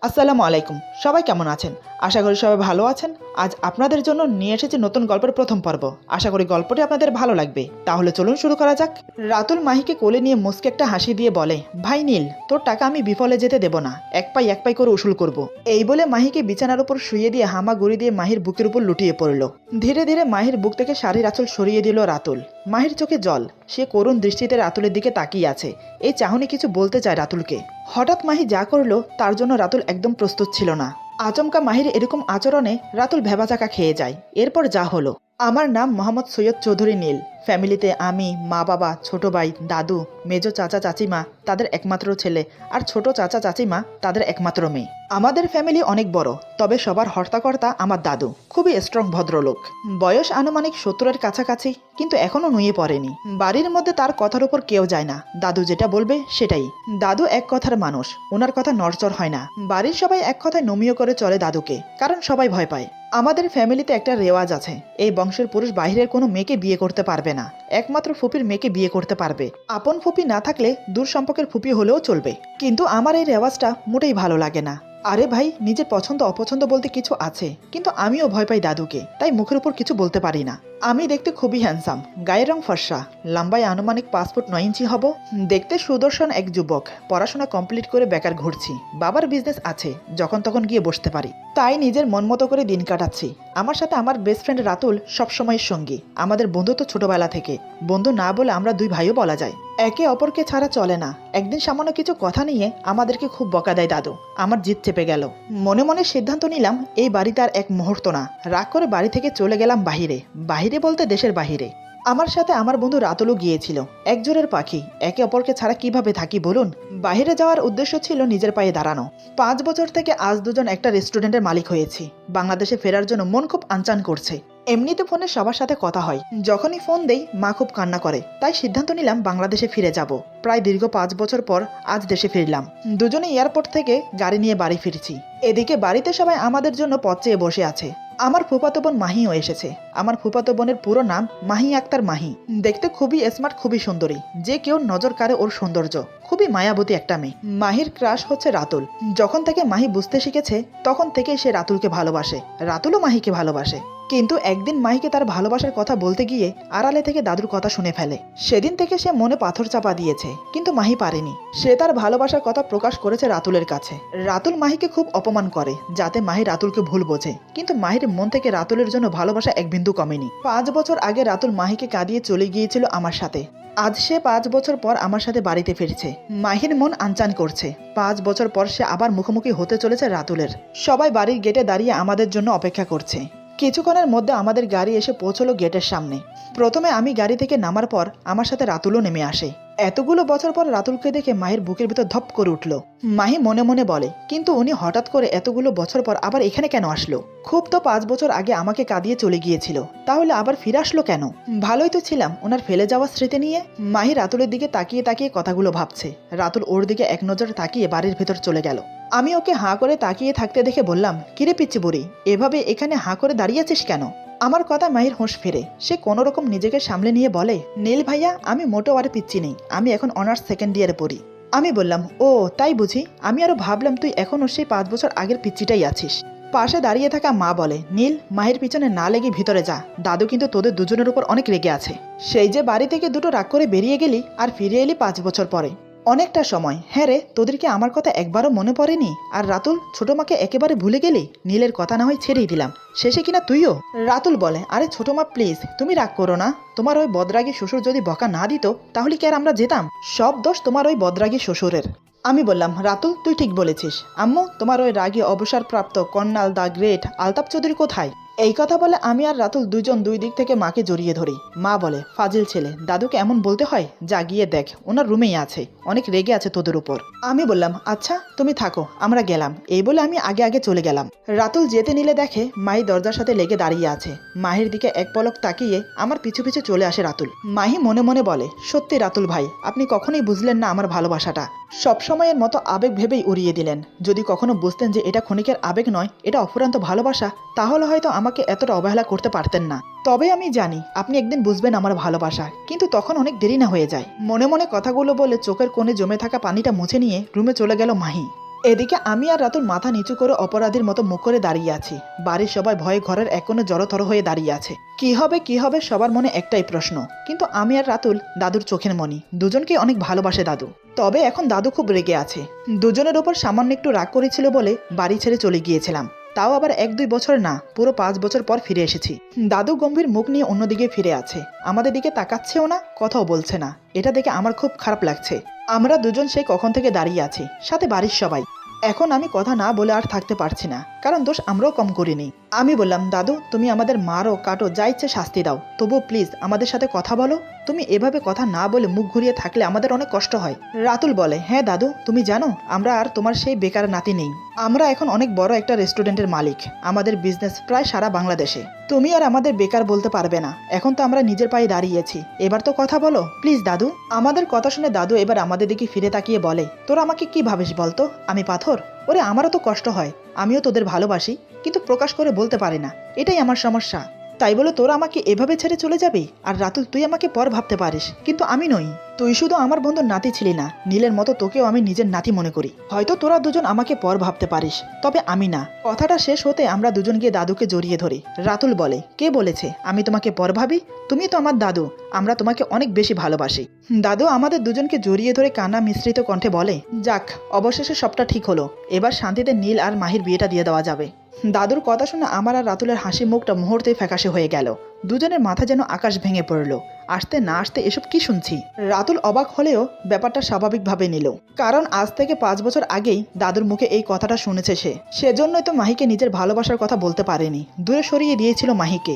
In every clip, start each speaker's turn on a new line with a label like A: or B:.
A: আসসালামু আলাইকুম। সবাই কেমন আছেন? আশা করি সবাই ভালো আছেন। আজ আপনাদের জন্য নিয়ে এসেছি নতুন গল্পের প্রথম পর্ব। আশা করি গল্পটি আপনাদের ভালো লাগবে। তাহলে চলুন শুরু করা যাক। রাতুল মাহিকে কোলে নিয়ে মুচকে একটা হাসি দিয়ে বলে, ভাই নীল, তোর টাকা আমি বিফলে যেতে দেব না। এক পাই করে উসুল করব। এই বলে মাহিকে বিছানার উপর শুইয়ে দিয়ে হামাগুড়ি দিয়ে মাহির বুকের উপর লুটিয়ে পড়ল। ধীরে ধীরে মাহির বুক থেকে শাড়ির আঁচল সরিয়ে দিল রাতুল। মাহির চোখে জল। সে করুণ দৃষ্টিতে রাতুলের দিকে তাকিয়ে আছে। এই চাহনি কিছু বলতে চায় রাতুলকে। হঠাৎ মাহি যা করলো তার জন্য রাতুল একদম প্রস্তুত ছিল না। আচমকা মাহির এরকম আচরণে রাতুল ভেবাচাকা খেয়ে যায়। এরপর যা হলো। আমার নাম মোহাম্মদ সৈয়দ চৌধুরী নীল। ফ্যামিলিতে আমি, মা বাবা, ছোট ভাই, দাদু, মেজো চাচা চাচিমা তাদের একমাত্র ছেলে, আর ছোট চাচা চাচিমা তাদের একমাত্র মেয়ে। আমাদের ফ্যামিলি অনেক বড়, তবে সবার হর্তাকর্তা আমার দাদু। খুবই স্ট্রং ভদ্রলোক। বয়স আনুমানিক 70-এর কাছাকাছি, কিন্তু এখনো নুয়ে পড়েনি। বাড়ির মধ্যে তার কথার উপর কেউ যায় না। দাদু যেটা বলবে সেটাই। দাদু এক কথার মানুষ, ওনার কথা নড়চড় হয় না। বাড়ির সবাই এক কথায় নমিও করে চলে দাদুকে, কারণ সবাই ভয় পায়। আমাদের ফ্যামিলিতে একটা রেওয়াজ আছে, এই বংশের পুরুষ বাইরের কোনো মেয়েকে বিয়ে করতে পারবে না, একমাত্র ফুপির মেয়েকে বিয়ে করতে পারবে। আপন ফুপি না থাকলে দূর সম্পর্কের ফুপি হলেও চলবে। কিন্তু আমার এই রেওয়াজটা মোটেই ভালো লাগে না। আরে ভাই, নিজের পছন্দ অপছন্দ বলতে কিছু আছে, কিন্তু আমিও ভয় পাই দাদুকে, তাই মুখের উপর কিছু বলতে পারি না। আমি দেখতে খুবই হ্যান্ডসাম, গায়ের রং ফর্সা, লম্বায় আনুমানিক 5 ফুট 9 ইঞ্চি হব। দেখতে সুদর্শন এক যুবক। পড়াশোনা কমপ্লিট করে বেকার ঘুরছি। বাবার বিজনেস আছে, যখন তখন গিয়ে বসতে পারি, তাই নিজের মন মতো করে দিন কাটাচ্ছি। আমার সাথে আমার বেস্ট ফ্রেন্ড রাতুল সবসময়ের সঙ্গী। আমাদের বন্ধুত্ব ছোটবেলা থেকে। বন্ধু না বলে আমরা দুই ভাইও বলা যায়। একে অপরকে ছাড়া চলে না। একদিন সামান্য কিছু কথা নিয়ে আমাদেরকে খুব বকা দেয় দাদু। আমার জিদ চেপে গেল। মনে মনে সিদ্ধান্ত নিলাম এই বাড়িতে আর এক মুহূর্ত না। রাগ করে বাড়ি থেকে চলে গেলাম বাহিরে। বাহিরে বলতে দেশের বাহিরে। আমার সাথে আমার বন্ধু রাতুলও গিয়েছিল। একজোড়ের পাখি, একে অপরকে ছাড়া কিভাবে থাকি বলুন। বাহিরে যাওয়ার উদ্দেশ্য ছিল নিজের পায়ে দাঁড়ানো। 5 বছর থেকে আজ দুজন একটা রেস্টুরেন্টের মালিক হয়েছি। বাংলাদেশে ফেরার জন্য মন খুব আনচান করছে। এমনিতে ফোনে সবার সাথে কথা হয়। যখনই ফোন দেই মা খুব কান্না করে, তাই সিদ্ধান্ত নিলাম বাংলাদেশে ফিরে যাব। প্রায় দীর্ঘ 5 বছর পর আজ দেশে ফিরলাম। দুজনে এয়ারপোর্ট থেকে গাড়ি নিয়ে বাড়ি ফিরছি। এদিকে বাড়িতে সবাই আমাদের জন্য পথ চেয়ে বসে আছে। আমার ফুফাতো বোন মাহিও এসেছে। আমার ফুফাতো বোনের পুরো নাম মাহি আক্তার মাহি। দেখতে খুবই স্মার্ট, খুবই সুন্দরী। যে কেউ নজর কাড়ে ওর সৌন্দর্য। খুবই মায়াবতী একটা মেয়ে। মাহির ক্রাশ হচ্ছে রাতুল। যখন থেকে মাহি বুঝতে শিখেছে তখন থেকেই সে রাতুলকে ভালোবাসে। রাতুলও মাহিকে ভালোবাসে। কিন্তু একদিন মাহিকে তার ভালোবাসার কথা বলতে গিয়ে আড়ালে থেকে দাদুর কথা শুনে ফেলে। সেদিন থেকে সে মনে পাথর চাপা দিয়েছে, কিন্তু মাহি পারেনি। সে তার ভালোবাসার কথা প্রকাশ করেছে রাতুলের কাছে। রাতুল মাহিকে খুব অপমান করে, যাতে মাহি রাতুলকে ভুল বোঝে। কিন্তু মাহির মন থেকে রাতুলের জন্য ভালোবাসা এক বিন্দু কমেনি। 5 বছর আগে রাতুল মাহিকে কাঁদিয়ে চলে গিয়েছিল আমার সাথে। আজ সে 5 বছর পর আমার সাথে বাড়িতে ফিরছে। মাহির মন আনচান করছে। 5 বছর পর সে আবার মুখোমুখি হতে চলেছে রাতুলের। সবাই বাড়ির গেটে দাঁড়িয়ে আমাদের জন্য অপেক্ষা করছে। কিছুক্ষণের মধ্যে আমাদের গাড়ি এসে পৌঁছলো গেটের সামনে। প্রথমে আমি গাড়ি থেকে নামার পর আমার সাথে রাতুলও নেমে আসে। এতগুলো বছর পর রাতুলকে দেখে মাহির বুকের ভিতর ধপ করে উঠল। মাহি মনে মনে বলে, কিন্তু উনি হঠাৎ করে এতগুলো বছর পর আবার এখানে কেন আসলো? খুব তো 5 বছর আগে আমাকে কাঁদিয়ে চলে গিয়েছিল, তাহলে আবার ফিরে আসলো কেন? ভালোই তো ছিলাম ওনার ফেলে যাওয়া স্মৃতি নিয়ে। মাহি রাতুলের দিকে তাকিয়ে তাকিয়ে কথাগুলো ভাবছে। রাতুল ওর দিকে এক নজর তাকিয়ে বাড়ির ভেতর চলে গেল। আমি ওকে হাঁ করে তাকিয়ে থাকতে দেখে বললাম, কিরে পিচ্চি বুড়ি, এভাবে এখানে হাঁ করে দাঁড়িয়ে আছিস কেন? আমার কথা মাহির হোঁশ ফেরে। সে কোনো রকম নিজেকে সামলে নিয়ে বলে, নীল ভাইয়া, আমি মোটেও আর পিচ্ছি নেই। আমি এখন অনার্স 2nd ইয়ারে পড়ি। আমি বললাম, ও তাই বুঝি? আমি আরো ভাবলাম তুই এখনও সেই 5 বছর আগের পিচ্চিটাই আছিস। পাশে দাঁড়িয়ে থাকা মা বলে, নীল, মাহির পিছনে না লেগে ভিতরে যা। দাদু কিন্তু তোদের দুজনের উপর অনেক রেগে আছে। সেই যে বাড়ি থেকে দুটো রাগ করে বেরিয়ে গেলি আর ফিরে এলি 5 বছর পরে। অনেকটা সময়। হ্যাঁ রে, তোদেরকে আমার কথা একবারও মনে পড়েনি? আর রাতুল, ছোট মাকে একেবারে ভুলে গেলি? নীলের কথা না হয় ছেড়েই দিলাম, শেষে কিনা তুইও। রাতুল বলে, আরে ছোট মা প্লিজ, তুমি রাগ করো না। তোমার ওই বদরাগী শ্বশুর যদি বকা না দিত তাহলে কি আর আমরা যেতাম? সব দোষ তোমার ওই বদরাগী শ্বশুরের। আমি বললাম, রাতুল তুই ঠিক বলেছিস। আম্মু, তোমার ওই রাগী অবসরপ্রাপ্ত কর্নাল দ্য গ্রেট আলতাফ চৌধুরী কোথায়? এই কথা বলে আমি আর রাতুল দুজন দুই দিক থেকে মাকে জড়িয়ে ধরি। মা বলে, ফাজিল ছেলে, দাদুকে এমন বলতে হয়? যা গিয়ে দেখ, ওনার রুমেই আছে, অনেক রেগে আছে তোদের উপর। আমি বললাম, আচ্ছা তুমি থাকো, আমরা গেলাম। এই বলে আমি আগে আগে চলে গেলাম। রাতুল যেতে নিলে দেখে মাহি দরজার সাথে লেগে দাঁড়িয়ে আছে। মাহির দিকে এক পলক তাকিয়ে আমার পিছু পিছু চলে আসে রাতুল। মাহি মনে মনে বলে, সত্যি রাতুল ভাই, আপনি কখনোই বুঝলেন না আমার ভালোবাসাটা। সবসময়ের মতো আবেগ ভেবেই উড়িয়ে দিলেন। যদি কখনো বুঝতেন যে এটা ক্ষণিকের আবেগ নয়, এটা অফুরান্ত ভালোবাসা, তাহলে হয়তো আমাকে এতটা অবহেলা করতে পারতেন না। তবে আমি জানি আপনি একদিন বুঝবেন আমার ভালোবাসা, কিন্তু তখন অনেক দেরি না হয়ে যায়। মনে মনে কথাগুলো বলে চোখের কোণে জমে থাকা পানিটা মুছে নিয়ে রুমে চলে গেল মাহি। এদিকে আমি আর রাতুল মাথা নিচু করে অপরাধীর মতো মুখ করে দাঁড়িয়ে আছি। বাড়ির সবাই ভয়ে ঘরের এক কোণে জড়োথর হয়ে দাঁড়িয়ে আছে। কি হবে সবার মনে একটাই প্রশ্ন। কিন্তু আমি আর রাতুল দাদুর চোখের মণি, দুজনকে অনেক ভালোবাসে দাদু। তবে এখন দাদু খুব রেগে আছে। দুজনের ওপর সামান্য একটু রাগ করেছিল বলে বাড়ি ছেড়ে চলে গিয়েছিলাম, তাও আবার 1-2 বছর না, পুরো 5 বছর পর ফিরে এসেছি। দাদু গম্ভীর মুখ নিয়ে অন্যদিকে ফিরে আছে, আমাদের দিকে তাকাচ্ছেও না, কথাও বলছে না। এটা দেখে আমার খুব খারাপ লাগছে। আমরা দুজন সেই কখন থেকে দাঁড়িয়ে আছি, সাথে বাড়ির সবাই। এখন আমি কথা না বলে আর থাকতে পারছি না, কারণ দোষ আমরাও কম করিনি। আমি বললাম, দাদু তুমি আমাদের মারো কাটো যা ইচ্ছে শাস্তি দাও, তবুও প্লিজ আমাদের সাথে কথা বলো। তুমি এভাবে কথা না বলে মুখ ঘুরিয়ে থাকলে আমাদের অনেক কষ্ট হয়। রাতুল বলে, হ্যাঁ দাদু তুমি জানো আমরা আর তোমার সেই বেকার নাতি নেই। আমরা এখন অনেক বড় একটা রেস্টুরেন্টের মালিক, আমাদের বিজনেস প্রায় সারা বাংলাদেশে। তুমি আর আমাদের বেকার বলতে পারবে না, এখন তো আমরা নিজের পায়ে দাঁড়িয়েছি, এবার তো কথা বলো প্লিজ দাদু। আমাদের কথা শুনে দাদু এবার আমাদের দিকে ফিরে তাকিয়ে বলে, তোরা আমাকে কি ভাবিস বলতো, আমি পাথর? ওরে আমারও তো কষ্ট হয়, আমিও তোদের ভালোবাসি, কিন্তু প্রকাশ করে বলতে পারি না, এটাই আমার সমস্যা। তাই বলে তোরা আমাকে এভাবে ছেড়ে চলে যাবি? আর রাতুল তুই আমাকে পর ভাবতে পারিস, কিন্তু আমি নই। তুই শুধু আমার বন্ধুর নাতি ছিলি না, নীলের মতো তোকেও আমি নিজের নাতি মনে করি। হয়তো তোরা দুজন আমাকে পর ভাবতে পারিস, তবে আমি না। কথাটা শেষ হতে আমরা দুজন গিয়ে দাদুকে জড়িয়ে ধরি। রাতুল বলে, কে বলেছে আমি তোমাকে পর ভাবি? তুমি তো আমার দাদু, আমরা তোমাকে অনেক বেশি ভালোবাসি। দাদু আমাদের দুজনকে জড়িয়ে ধরে কান্না মিশ্রিত কণ্ঠে বলে, যাক অবশেষে সবটা ঠিক হলো, এবার শান্তিতে নীল আর মাহির বিয়েটা দিয়ে দেওয়া যাবে। দাদুর কথা শুনে আমার আর রাতুলের হাসি মুখটা মুহূর্তেই ফ্যাকাশে হয়ে গেল। দুজনের মাথা যেন আকাশ ভেঙে পড়ল। আসতে না আসতে এসব কি শুনছি। রাতুল অবাক হলেও ব্যাপারটা স্বাভাবিকভাবে নিল, কারণ আজ থেকে 5 বছর আগেই দাদুর মুখে এই কথাটা শুনেছে সে। সেজন্যই তো মাহিকে নিজের ভালোবাসার কথা বলতে পারেনি, দূরে সরিয়ে দিয়েছিল মাহিকে।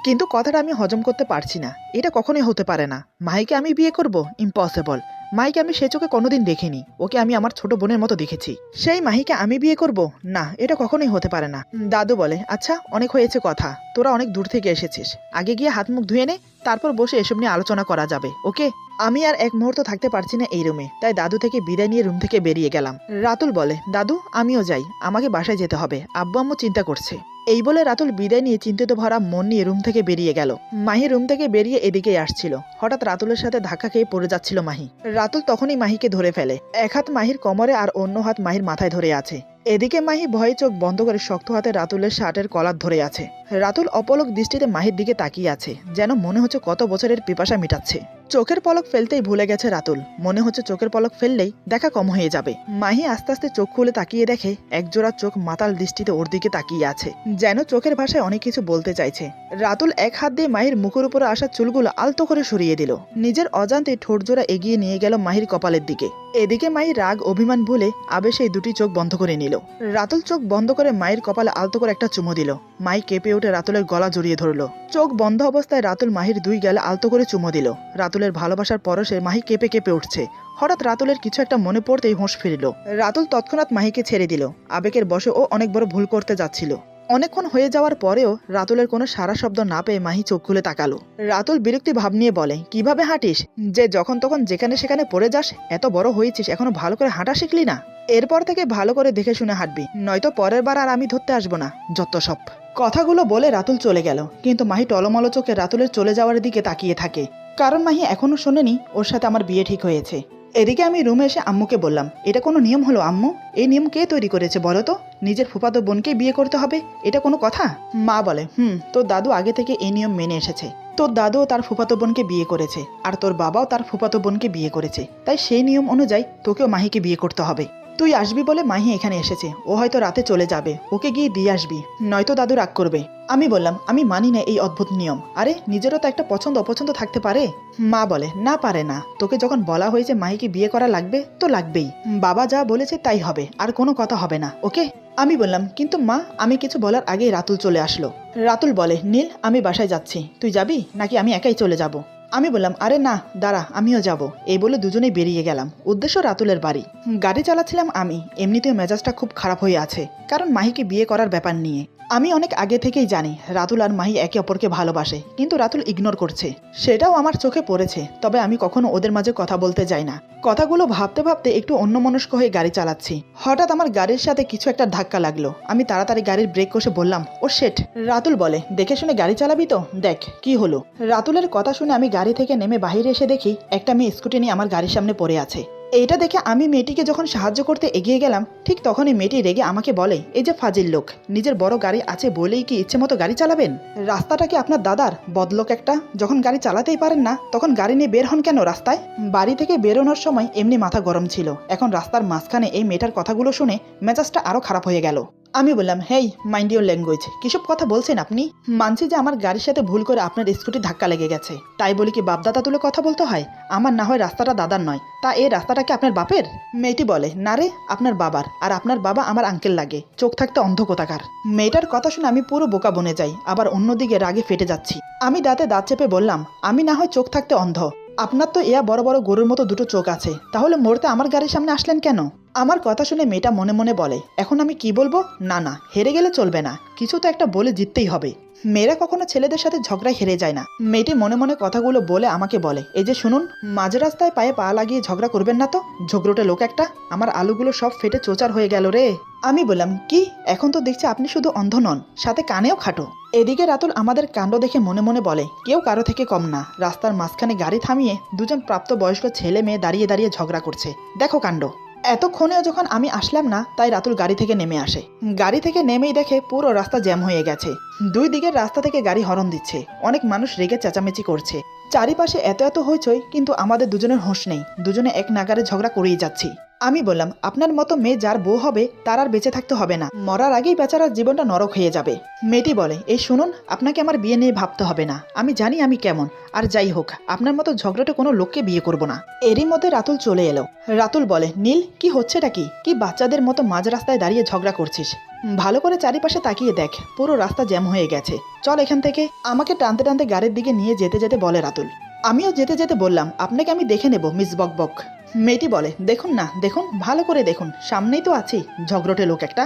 A: কিন্তু কথাটা আমি হজম করতে পারছি না, এটা কখনোই হতে পারে না। মাহিকে আমি বিয়ে করব? ইম্পসিবল। মাহিকে আমি সে চোখে কোনোদিন দেখিনি, ওকে আমি আমার ছোট বোনের মতো দেখেছি। সেই মাহিকে আমি বিয়ে করব? না, এটা কখনোই হতে পারে না। দাদু বলে, আচ্ছা অনেক হয়েছে কথা, তোরা অনেক দূর থেকে এসেছিস, আগে গিয়ে হাত মুখ ধুয়ে নে, তারপর বসে এসব নিয়ে আলোচনা করা যাবে, ওকে? আমি আর এক মুহূর্ত থাকতে পারছি না এই রুমে, তাই দাদু থেকে বিদায় নিয়ে রুম থেকে বেরিয়ে গেলাম। রাতুল বলে, দাদু আমিও যাই, আমাকে বাসায় যেতে হবে, আব্বু আম্মু চিন্তা করছে। এই বলে রাতুল বিদায় নিয়ে চিন্তিত ভরা মন নিয়ে রুম থেকে বেরিয়ে গেল। মাহি রুম থেকে বেরিয়ে এদিকেই আসছিল, হঠাৎ রাতুলের সাথে ধাক্কা খেয়ে পড়ে যাচ্ছিল মাহি। রাতুল তখনই মাহিকে ধরে ফেলে, এক হাত মাহির কোমরে আর অন্য হাত মাহির মাথায় ধরে আছে। এদিকে মাহি ভয়ে চোখ বন্ধ করে শক্ত হাতে রাতুলের শার্টের কলার ধরে আছে। রাতুল অপলক দৃষ্টিতে মাহির দিকে তাকিয়ে আছে, যেন মনে হচ্ছে কত বছরের পিপাসা মিটাচ্ছে। চোখের পলক ফেলতেই ভুলে গেছে রাতুল, মনে হচ্ছে চোখের পলক ফেললেই দেখা কম হয়ে যাবে। মাহি আস্তে আস্তে চোখ খুলে তাকিয়ে দেখে একজোড়া চোখ মাতাল দৃষ্টিতে ওর দিকে তাকিয়ে আছে, যেন চোখের ভাষায় অনেক কিছু বলতে চাইছে। রাতুল এক হাত দিয়ে মাহির মুখের উপরে আসা চুলগুলো আলতো করে সরিয়ে দিল, নিজের অজান্তে ঠোঁটজোড়া এগিয়ে নিয়ে গেল মাহির কপালের দিকে। এদিকে মাহি রাগ অভিমান ভুলে আবেশে দুটি চোখ বন্ধ করে নিল। রাতুল চোখ বন্ধ করে মায়ের কপালে আলতো করে একটা চুমু দিল। মাই কেঁপে উঠে রাতুলের গলা জড়িয়ে ধরল। চোখ বন্ধ অবস্থায় রাতুল মাহির 2 গালে আলতো করে চুমু দিল। রাতুলের ভালোবাসার পরশে মাহি কেঁপে কেঁপে উঠছে। হঠাৎ রাতুলের কিছু একটা মনে পড়তেই হোঁশ ফিরল। রাতুল তৎক্ষণাৎ মাহিকে ছেড়ে দিল। আবেগের বশে ও অনেক বড় ভুল করতে যাচ্ছিল। অনেকক্ষণ হয়ে যাওয়ার পরেও রাতুলের কোনো সারা শব্দ না পেয়ে মাহি চোখ খুলে তাকালো। রাতুল বিরক্তি ভাব নিয়ে বলে, কিভাবে হাঁটিস যে যখন তখন যেখানে সেখানে পড়ে যাস? এত বড় হয়েছিস এখনো ভালো করে হাঁটা শিখলি না? এরপর থেকে ভালো করে দেখে শুনে হাঁটবি, নয়তো পরের বার আর আমি ধরতে আসবো না, যত সব। কথাগুলো বলে রাতুল চলে গেল, কিন্তু মাহি টলমলো চোখে রাতুলের চলে যাওয়ার দিকে তাকিয়ে থাকে, কারণ মাহি এখনো শোনেনি ওর সাথে আমার বিয়ে ঠিক হয়েছে। এদিকে আমি রুমে এসে আম্মুকে বললাম, এটা কোনো নিয়ম হলো আম্মু? এই নিয়ম কে তৈরি করেছে বলো তো? নিজের ফুফাতো বোনকে বিয়ে করতে হবে, এটা কোনো কথা? মা বলে, তোর দাদু আগে থেকে এই নিয়ম মেনে এসেছে। তোর দাদুও তার ফুফাতো বোনকে বিয়ে করেছে, আর তোর বাবাও তার ফুফাতো বোনকে বিয়ে করেছে, তাই সেই নিয়ম অনুযায়ী তোকেও মাহিকে বিয়ে করতে হবে। তুই আসবি বলে মাহি এখানে এসেছে, ও হয়তো রাতে চলে যাবে, ওকে গিয়ে দিয়ে আসবি, নয়তো দাদু রাগ করবে। আমি বললাম, আমি মানি না এই অদ্ভুত নিয়ম, আরে নিজেরও তো একটা পছন্দ অপছন্দ থাকতে পারে। মা বলে, না পারে না, তোকে যখন বলা হয়েছে মাহিকে বিয়ে করা লাগবে তো লাগবেই, বাবা যা বলেছে তাই হবে, আর কোনো কথা হবে না, ওকে? আমি বললাম, কিন্তু মা, আমি কিছু বলার আগেই রাতুল চলে আসলো। রাতুল বলে, নীল আমি বাসায় যাচ্ছি, তুই যাবি নাকি আমি একাই চলে যাব? আমি বললাম, আরে না দাঁড়া, আমিও যাব। এই বলে দুজনেই বেরিয়ে গেলাম, উদ্দেশ্য রাতুলের বাড়ি। গাড়ি চালাচ্ছিলাম আমি, এমনিতেও মেজাজটা খুব খারাপ হয়ে আছে, কারণ মাহিকে বিয়ে করার ব্যাপার নিয়ে। আমি অনেক আগে থেকেই জানি রাতুল আর মাহি একে অপরকে ভালোবাসে, কিন্তু রাতুল ইগনোর করছে, সেটাও আমার চোখে পড়েছে। তবে আমি কখনো ওদের মাঝে কথা বলতে যাই না। কথাগুলো ভাবতে ভাবতে একটু অন্যমনস্ক হয়ে গাড়ি চালাচ্ছি। হঠাৎ আমার গাড়ির সাথে কিছু একটা ধাক্কা লাগলো। আমি তাড়াতাড়ি গাড়ির ব্রেক কষে বললাম, ও শেট। রাতুল বলে, দেখে শুনে গাড়ি চালাবি তো, দেখ কি হলো। রাতুলের কথা শুনে আমি গাড়ি থেকে নেমে বাইরে এসে দেখি একটা মেয়ে স্কুটি নিয়ে আমার গাড়ির সামনে পড়ে আছে। এইটা দেখে আমি মেয়েটিকে যখন সাহায্য করতে এগিয়ে গেলাম, ঠিক তখনই মেয়েটি রেগে আমাকে বলে, এই যে ফাজিল লোক, নিজের বড় গাড়ি আছে বলেই কি ইচ্ছে মতো গাড়ি চালাবেন? রাস্তাটা কি আপনার দাদার? বদলোক একটা, যখন গাড়ি চালাতেই পারেন না তখন গাড়ি নিয়ে বের হন কেন রাস্তায়? বাড়ি থেকে বেরোনোর সময় এমনি মাথা গরম ছিল, এখন রাস্তার মাঝখানে এই মেয়েটার কথাগুলো শুনে মেজাজটা আরো খারাপ হয়ে গেল। আমি বললাম, হেই মাইন্ড ইউর ল্যাঙ্গুয়েজ, কিসব কথা বলছেন আপনি? মানছি যে আমার গাড়ির সাথে ভুল করে আপনার স্কুটি ধাক্কা লেগে গেছে, তাই বলি কি বাপদাদা তুলে কথা বলতে হয়? আমার না হয় রাস্তাটা দাদার নয়, তা এই রাস্তাটা কি আপনার বাপের? মেয়েটি বলে, না রে, আপনার বাবার, আর আপনার বাবা আমার আঙ্কেল লাগে, চোখ থাকতে অন্ধ কোথাকার। মেয়েটার কথা শুনে আমি পুরো বোকা বনে যাই, আবার অন্যদিকে রাগে ফেটে যাচ্ছি। আমি দাঁতে দাঁত চেপে বললাম, আমি না হয় চোখ থাকতে অন্ধ, আপনার তো এয়া বড় বড় গরুর মতো দুটো চোখ আছে, তাহলে মরতে আমার গাড়ির সামনে আসলেন কেন? আমার কথা শুনে মেয়েটা মনে মনে বলে, এখন আমি কি বলবো? না না, হেরে গেলে চলবে না, কিছু তো একটা বলে জিততেই হবে। মেয়েরা কখনো ছেলেদের সাথে ঝগড়ায় হেরে যায় না। মেয়েটি মনে মনে কথাগুলো বলে আমাকে বলে, এই যে শুনুন, মাঝ রাস্তায় পায়ে পা লাগিয়ে ঝগড়া করবেন না তো, ঝগড়োটে লোক একটা। আমার আলুগুলো সব ফেটে চোচার হয়ে গেল রে। আমি বললাম, কি? এখন তো দেখছি আপনি শুধু অন্ধ নন, সাথে কানেও খাটো। এদিকে রাতুল আমাদের কাণ্ড দেখে মনে মনে বলে, কেউ কারো থেকে কম না। রাস্তার মাঝখানে গাড়ি থামিয়ে দুজন প্রাপ্তবয়স্ক ছেলে মেয়ে দাঁড়িয়ে দাঁড়িয়ে ঝগড়া করছে, দেখো কাণ্ড। এতক্ষণেও যখন আমি আসলাম না, তাই রাতুল গাড়ি থেকে নেমে আসে। গাড়ি থেকে নেমেই দেখে পুরো রাস্তা জ্যাম হয়ে গেছে। দুই দিকের রাস্তা থেকে গাড়ি হর্ন দিচ্ছে, অনেক মানুষ রেগে চেঁচামেচি করছে। চারিপাশে এত এত হইচই, কিন্তু আমাদের দুজনের হোঁশ নেই, দুজনে এক নাগারে ঝগড়া করেই যাচ্ছি। আমি বললাম, আপনার মতো মেয়ে যার বউ হবে তার আর বেঁচে থাকতে হবে না, মরার আগেই বেচারার জীবনটা নরক হয়ে যাবে। মেয়েটি বলে, এই শুনুন, আপনাকে আমার বিয়ে নিয়ে ভাবতে হবে না, আমি জানি আমি কেমন, আর যাই হোক আপনার মতো ঝগড়াটে কোনো লোককে বিয়ে করব না। এরই মধ্যে রাতুল চলে এলো। রাতুল বলে, নীল, কি হচ্ছেটা কি? কি বাচ্চাদের মতো মাঝ রাস্তায় দাঁড়িয়ে ঝগড়া করছিস? ভালো করে চারিপাশে তাকিয়ে দেখ, পুরো রাস্তা জ্যাম হয়ে গেছে, চল এখান থেকে। আমাকে টানতে টানতে গাড়ির দিকে নিয়ে যেতে যেতে বলে রাতুল। আমিও যেতে যেতে বললাম, আপনাকে আমি দেখে নেব মিস বকবক। মেয়েটি বলে, দেখুন না, দেখুন, ভালো করে দেখুন, সামনেই তো আছি, ঝগড়টে লোক একটা।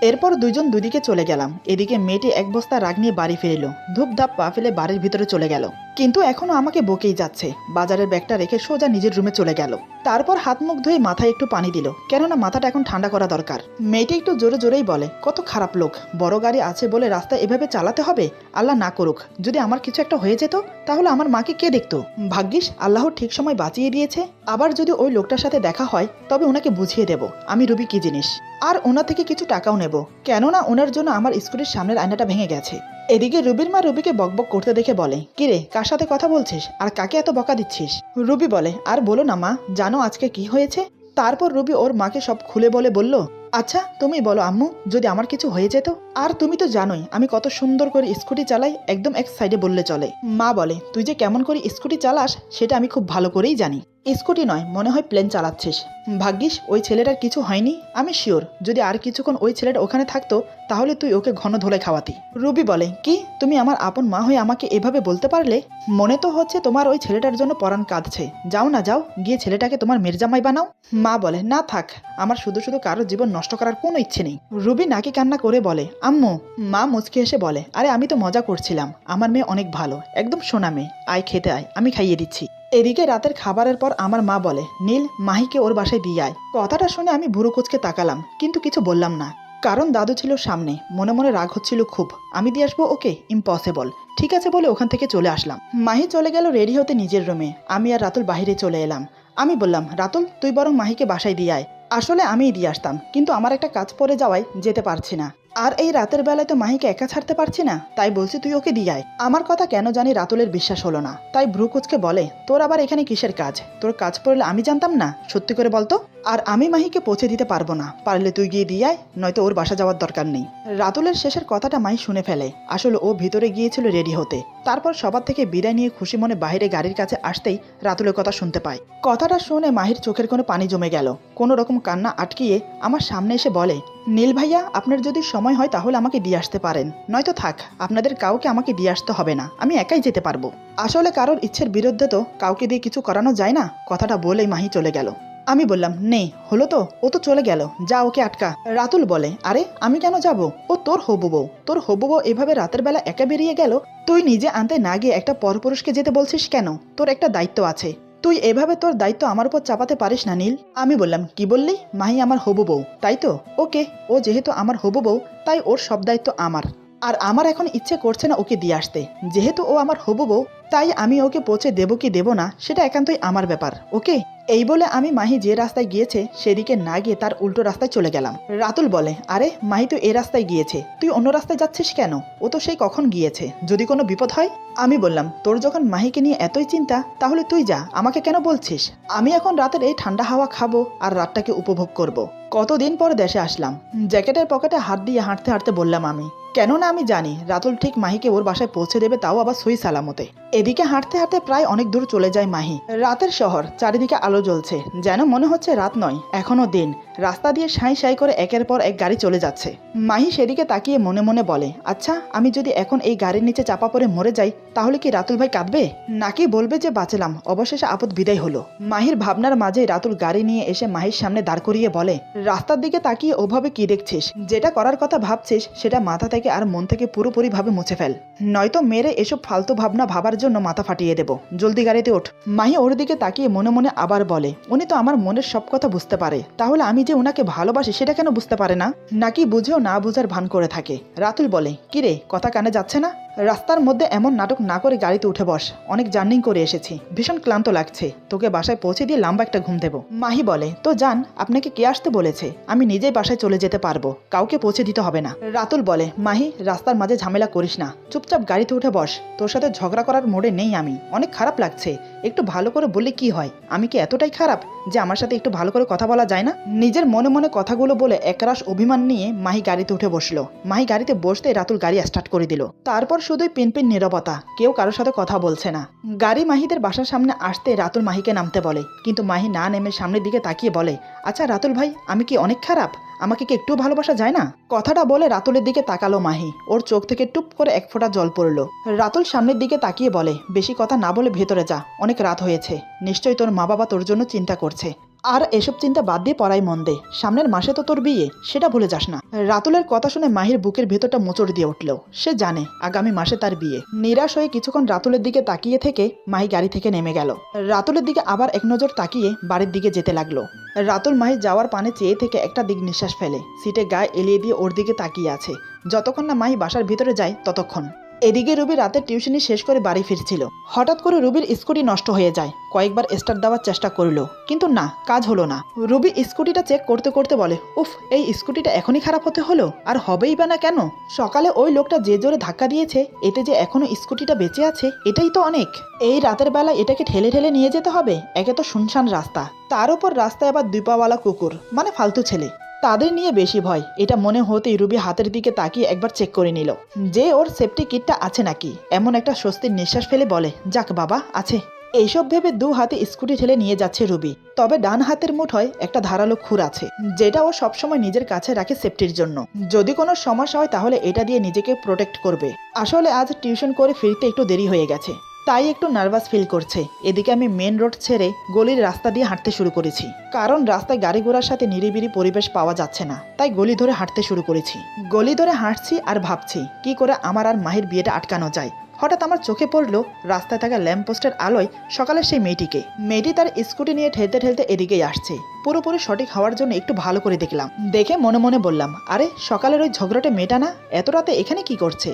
A: এরপর দুইজন দুদিকে চলে গেলাম। এদিকে মেয়েটি এক বস্তা রাগ নিয়ে বাড়ি ফিরল, ধূপধাপ পা ফেলে বাড়ির ভিতরে চলে গেল, কিন্তু এখনো আমাকে বকেই যাচ্ছে। বাজারের ব্যাগটা রেখে সোজা নিজের রুমে চলে গেল। তারপর হাত মুখ ধুয়ে মাথায় একটু পানি দিল, কেননা মাথাটা এখন ঠান্ডা করা দরকার। মেয়েটি একটু জোরে জোরেই বলে, কত খারাপ লোক, বড় গাড়ি আছে বলে রাস্তা এভাবে চালাতে হবে? আল্লাহ না করুক, যদি আমার কিছু একটা হয়ে যেত তাহলে আমার মাকে কে দেখতো? ভাগ্যিস আল্লাহ ঠিক সময় বাঁচিয়ে দিয়েছে। আবার যদি ওই লোকটার সাথে দেখা হয় তবে ওনাকে বুঝিয়ে দেব আমি রুবি কি জিনিস, আর ওনা থেকে কিছু টাকাও নেব, কেননা ওনার জন্য আমার স্কুটির সামনের আয়নাটা ভেঙে গেছে। এদিকে রুবির মা রুবিকে বকবক করতে দেখে বলে, কিরে, কার সাথে কথা বলছিস আর কাকে এত বকা দিচ্ছিস? রুবি বলে, আর বলো না মা, জানো আজকে কি হয়েছে? তারপর রুবি ওর মাকে সব খুলে বলল, আচ্ছা তুমি বলো আম্মু, যদি আমার কিছু হয়ে যেত? আর তুমি তো জানোই আমি কত সুন্দর করে স্কুটি চালাই, একদম এক সাইডে বললে চলে। মা বলে, তুই যে কেমন করে স্কুটি চালাস সেটা আমি খুব ভালো করেই জানি। স্কুটি নয়, মনে হয় প্লেন চালাচ্ছিস। ভাগ্যিস ওই ছেলেটার কিছু হয়নি। আমি শিওর যদি আর কিছুক্ষণ ওই ছেলেটা ওখানে থাকতো তাহলে তুই ওকে ঘন ধোলাই খাওয়াতি। রুবি বলে, কি, তুমি আমার আপন মা হয়ে আমাকে এভাবে বলতে পারলে? মনে তো হচ্ছে তোমার ওই ছেলেটার জন্য পরাণ কাঁদছে। যাও না, যাও গিয়ে ছেলেটাকে তোমার মির্জামাই বানাও। মা বলে, না থাক, আমার শুধু শুধু কারোর জীবন নষ্ট করার কোনো ইচ্ছে নেই। রুবি নাকি কান্না করে বলে, আম্মু। মা মুচকি এসে বলে, আরে আমি তো মজা করছিলাম, আমার মেয়ে অনেক ভালো, একদম সোনা মেয়ে, আয় খেতে আয়, আমি খাইয়ে দিচ্ছি। এদিকে রাতের খাবারের পর আমার মা বলে, নীল, মাহিকে ওর বাসায় দিয়ে আয়। কথাটা শুনে আমি ভুরু কুচকে তাকালাম, কিন্তু কিছু বললাম না, কারণ দাদু ছিল সামনে। মনে মনে রাগ হচ্ছিল খুব। আমি দিয়ে আসবো ওকে? ইম্পসিবল। ঠিক আছে বলে ওখান থেকে চলে আসলাম। মাহি চলে গেল রেডি হতে নিজের রুমে, আমি আর রাতুল বাহিরে চলে এলাম। আমি বললাম, রাতুল, তুই বরং মাহিকে বাসায় দিয়ে আয়। আসলে আমিই দিয়ে আসতাম, কিন্তু আমার একটা কাজ পড়ে যাওয়ায় যেতে পারছি না। আর এই রাতের বেলায় তো মাহিকে একা ছাড়তে পারছি না, তাই বলছি তুই ওকে দিয়ে আয়। আমার কথা কেন জানি রাতুলের বিশ্বাস হলো না, তাই ভ্রু কুচকে বলে, তোর আবার এখানে কিসের কাজ? তোর কাজ পড়লে আমি জানতাম না? সত্যি করে বলতো। আর আমি মাহিকে পৌঁছে দিতে পারবো না, পারলে তুই গিয়ে দিয়ে আয়, নয়তো ওর বাসা যাওয়ার দরকার নেই। রাতুলের শেষের কথাটা মাহি শুনে ফেলে। আসলে ও ভিতরে গিয়েছিল রেডি হতে। তারপর সবার থেকে বিদায় নিয়ে খুশি মনে বাইরে গাড়ির কাছে আসতেই রাতুলের কথা শুনতে পায়। কথাটা শুনে মাহির চোখের কোনো পানি জমে গেল। কোনো রকম কান্না আটকিয়ে আমার সামনে এসে বলে, নীল ভাইয়া, আপনার যদি সময় হয় তাহলে আমাকে দিয়ে আসতে পারেন, নয়তো থাক, আপনাদের কাউকে আমাকে দিয়ে আসতে হবে না, আমি একাই যেতে পারবো। আসলে কারোর ইচ্ছের বিরুদ্ধে তো কাউকে দিয়ে কিছু করানো যায় না। কথাটা বলেই মাহি চলে গেল। আমি বললাম, নে, হলো তো, ও তো চলে গেল, যা ওকে আটকা। রাতুল বলে, আরে আমি কেন যাব? ও তোর হবু বউ, তোর হবু বউ এভাবে রাতের বেলা একা বেরিয়ে গেল, তুই নিজে আনতে না গিয়ে একটা পরপুরুষকে যেতে বলছিস কেন? তোর একটা দায়িত্ব আছে, তুই এভাবে তোর দায়িত্ব আমার উপর চাপাতে পারিস না নীল। আমি বললাম, কি বললি? মাহি আমার হবু বউ, তাই তো? ওকে, ও যেহেতু আমার হবু বউ তাই ওর সব দায়িত্ব আমার। আর আমার এখন ইচ্ছে করছে না ওকে দিয়ে আসতে। যেহেতু ও আমার হবু বউ, তাই আমি ওকে পৌঁছে দেবো কি দেবো না সেটা একান্তই আমার ব্যাপার। ওকে। এই বলে আমি মাহি যে রাস্তায় গিয়েছে সেদিকে না গিয়ে তার উল্টো রাস্তায় চলে গেলাম। রাতুল বলে, আরে মাহি তো এই রাস্তায় গিয়েছে, তুই অন্য রাস্তায় যাচ্ছিস কেন? ও তো সেই কখন গিয়েছে, যদি কোনো বিপদ হয়। আমি বললাম, তোর যখন মাহিকে নিয়ে এতই চিন্তা তাহলে তুই যা, আমাকে কেন বলছিস? আমি এখন রাতের এই ঠান্ডা হাওয়া খাবো আর রাতটাকে উপভোগ করব। কতদিন পর দেশে আসলাম। জ্যাকেটের পকেটে হাত দিয়ে হাঁটতে হাঁটতে বললাম আমি, কেননা আমি জানি রাতুল ঠিক মাহিকে ওর বাসায় পৌঁছে দেবে, তাও আবার সই সালামতে। এদিকে হাঁটতে হাঁটতে প্রায় অনেক দূর চলে যায় মাহি। রাতের শহর, চারিদিকে আলো জ্বলছে, যেন মনে হচ্ছে রাত নয় এখনো দিন। রাস্তা দিয়ে সাঁই সাঁই করে একের পর এক গাড়ি চলে যাচ্ছে। মাহি সেদিকে তাকিয়ে মনে মনে বলে, আচ্ছা আমি যদি এখন এই গাড়ির নিচে চাপা পড়ে মরে যাই তাহলে কি রাতুল ভাই কাঁদবে, নাকি বলবে যে বাঁচলাম, অবশেষে আপদ বিদায় হলো। মাহির ভাবনার মাঝে রাতুল গাড়ি নিয়ে এসে মাহির সামনে দাঁড় করিয়ে বলে, রাস্তার দিকে তাকিয়ে ওভাবে কি দেখছিস? যেটা করার কথা ভাবছিস সেটা মাথা থেকে আর মন থেকে পুরোপুরি ভাবে মুছে ফেল, নয়তো মেরে এসব ফালতু ভাবনা ভাবার জন্য মাথা ফাটিয়ে দেব। জলদি গাড়িতে ওঠ। মাহি ওর দিকে তাকিয়ে মনে মনে আবার বলে, উনি তো আমার মনের সব কথা বুঝতে পারে, তাহলে আমি যে ওনাকে ভালোবাসি সেটা কেন বুঝতে পারে না? নাকি বুঝেও না বুঝার ভান করে থাকে? রাতুল বলে, কিরে কথা কানে যাচ্ছে না? রাস্তার মধ্যে এমন নাটক না করে গাড়িতে উঠে বস, অনেক জার্নিং করে এসেছি, ভীষণ ক্লান্ত লাগছে, তোকে বাসায় পৌঁছে দিয়ে লম্বা একটা ঘুম দেবো। মাহি বলে, তো যান, আপনাকে কে আসতে বলেছে? আমি নিজেই বাসায় চলে যেতে পারবো, কাউকে পৌঁছে দিতে হবে না। রাতুল বলে, মাহি রাস্তার মাঝে ঝামেলা করিস না, চুপচাপ গাড়িতে উঠে বস, তোর সাথে ঝগড়া করার মোড়ে নেই আমি, অনেক খারাপ লাগছে, একটু ভালো করে বললে কি হয়? আমি কি এতটাই খারাপ যে আমার সাথে একটু ভালো করে কথা বলা যায় না? নিজের মনে মনে কথাগুলো বলে একরাশ অভিমান নিয়ে মাহি গাড়িতে উঠে বসলো। মাহি গাড়িতে বসতে রাতুল গাড়ি স্টার্ট করে দিল। তারপর শুধুই পিনপিন নীরবতা, কেউ কারোর সাথে কথা বলছে না। গাড়ি মাহিদের বাসার সামনে আসতে রাতুল মাহিকে নামতে বলে, কিন্তু মাহি না নেমে সামনের দিকে তাকিয়ে বলে, আচ্ছা রাতুল ভাই, আমি কি অনেক খারাপ? আমাকে কি একটু ভালোবাসা যায় না? কথাটা বলে রাতুলের দিকে তাকালো মাহি, ওর চোখ থেকে টুপ করে এক ফোঁটা জল পড়লো। রাতুল সামনের দিকে তাকিয়ে বলে, বেশি কথা না বলে ভেতরে যা, অনেক রাত হয়েছে, নিশ্চয়ই তোর মা বাবা তোর জন্য চিন্তা করছে। আর এসব চিন্তা বাদ দিয়ে পড়াই মন দে, সামনের মাসে তো তোর বিয়ে, সেটা ভুলে যাস না। রাতুলের কথা শুনে মাহির বুকের ভেতরটা মোচড় দিয়ে উঠল। সে জানে আগামী মাসে তার বিয়ে। নিরাশ হয়ে কিছুক্ষণ রাতুলের দিকে তাকিয়ে থেকে মাহি গাড়ি থেকে নেমে গেল। রাতুলের দিকে আবার এক নজর তাকিয়ে বাড়ির দিকে যেতে লাগলো। রাতুল মাহি যাওয়ার পানে চেয়ে থেকে একটা দিক নিঃশ্বাস ফেলে, সিটে গায়ে এলিয়ে দিয়ে ওর দিকে তাকিয়ে আছে। যতক্ষণ না মাহি বাসার ভিতরে যায় ততক্ষণ। এদিকে রুবি রাতের টিউশনি শেষ করে বাড়ি ফিরছিল। হঠাৎ করে রুবির স্কুটি নষ্ট হয়ে যায়। কয়েকবার স্টার্ট দেওয়ার চেষ্টা করলো, কিন্তু না, কাজ হলো না। রুবি স্কুটিটা চেক করতে করতে বলে, উফ, এই স্কুটিটা এখনই খারাপ হতে হলো, আর হবেই বা না কেন? সকালে ওই লোকটা যে জোরে ধাক্কা দিয়েছে, এতে যে এখনো স্কুটিটা বেঁচে আছে এটাই তো অনেক। এই রাতের বেলা এটাকে ঠেলে ঠেলে নিয়ে যেতে হবে, একে তো শুনশান রাস্তা, তার উপর রাস্তায় আবার দুই পাওয়ালা কুকুর, মানে ফালতু ছেলে, তাদের নিয়ে বেশি ভয়। এটা মনে হতেই রুবি হাতের দিকে তাকিয়ে একবার চেক করে নিল যে ওর সেফটি কিটটা আছে নাকি। এমন একটা স্বস্তির নিঃশ্বাস ফেলে বলে, যাক বাবা, আছে। এইসব ভেবে দু হাতে স্কুটি ঠেলে নিয়ে যাচ্ছে রুবি। তবে ডান হাতের মুঠোয় একটা ধারালো খুর আছে, যেটা ও সবসময় নিজের কাছে রাখে সেফটির জন্য। যদি কোনো সমস্যা হয় তাহলে এটা দিয়ে নিজেকে প্রোটেক্ট করবে। আসলে আজ টিউশন করে ফিরতে একটু দেরি হয়ে গেছে, তাই একটু নার্ভাস ফিল করছে। এদিকে আমি মেন রোড ছেড়ে গলির রাস্তা দিয়ে হাঁটতে শুরু করেছি, কারণ রাস্তায় গাড়ি ঘোড়ার সাথে নিরিবিলি পরিবেশ পাওয়া যাচ্ছে না, তাই গলি ধরে হাঁটতে শুরু করেছি। গলি ধরে হাঁটছি আর ভাবছি কি করে আমার আর মাহির বিয়েটা আটকানো যায়। হঠাৎ আমার চোখে পড়লো রাস্তায় থাকা ল্যাম্পপোস্টের আলোয় সকালের সেই মেয়েটিকে। মেয়েটি তার স্কুটি নিয়ে ঠেলতে ঠেলতে এদিকেই আসছে। পুরোপুরি সঠিক হওয়ার জন্য একটু ভালো করে দেখলাম। দেখে মনে মনে বললাম, আরে সকালের ওই ঝগড়াটে মেয়েটা না, এত রাতে এখানে কি করছে?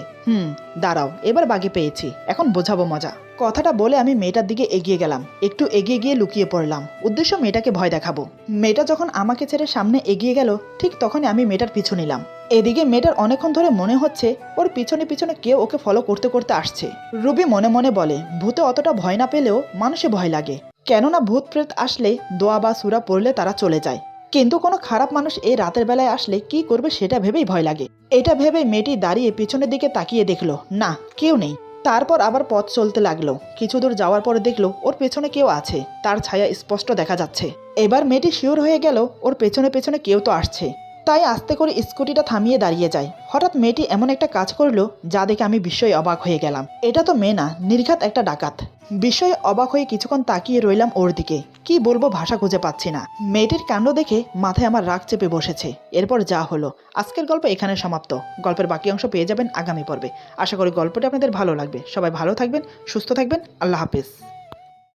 A: দাঁড়াও, এবার বাগে পেয়েছি, এখন বোঝাবো মজা। কথাটা বলে আমি মেয়েটার দিকে এগিয়ে গেলাম। একটু এগিয়ে গিয়ে লুকিয়ে পড়লাম, উদ্দেশ্য মেয়েটাকে ভয় দেখাবো। মেয়েটা যখন আমাকে ছেড়ে সামনে এগিয়ে গেল, ঠিক তখনই আমি মেয়েটার পিছু নিলাম। এদিকে মেয়েটার অনেকক্ষণ ধরে মনে হচ্ছে ওর পিছনে পিছনে কেউ ওকে ফলো করতে করতে আসছে। রুবি মনে মনে বলে, ভূতে অতটা ভয় না পেলেও মানুষে ভয় লাগে, কেননা ভূত প্রেত আসলে দোয়া বা সূরা পড়লে তারা চলে যায়, কিন্তু কোনো খারাপ মানুষ এই রাতের বেলায় আসলে কি করবে সেটা ভেবেই ভয় লাগে। এটা ভেবে মেয়েটি দাঁড়িয়ে পিছনের দিকে তাকিয়ে দেখলো, না, কেউ নেই। তারপর আবার পথ চলতে লাগলো। কিছু দূর যাওয়ার পরে দেখলো ওর পেছনে কেউ আছে, তার ছায়া স্পষ্ট দেখা যাচ্ছে। এবার মেয়েটি শিওর হয়ে গেল ওর পেছনে পেছনে কেউ তো আসছে, তাই আস্তে করে স্কুটিটা থামিয়ে দাঁড়িয়ে যায়। হঠাৎ মেয়েটি এমন একটা কাজ করলো যা দেখে আমি বিস্ময়ে অবাক হয়ে গেলাম। এটা তো মেয়ে না, নির্ঘাত একটা ডাকাত। বিস্ময়ে অবাক হয়ে কিছুক্ষণ তাকিয়ে রইলাম ওর দিকে, কি বলবো ভাষা খুঁজে পাচ্ছি না। মেয়েটির কাণ্ড দেখে মাথায় আমার রাগ চেপে বসেছে। এরপর যা হলো, আজকের গল্প এখানে সমাপ্ত। গল্পের বাকি অংশ পেয়ে যাবেন আগামী পর্বে। আশা করি গল্পটি আপনাদের ভালো লাগবে। সবাই ভালো থাকবেন, সুস্থ থাকবেন, আল্লাহ হাফেজ।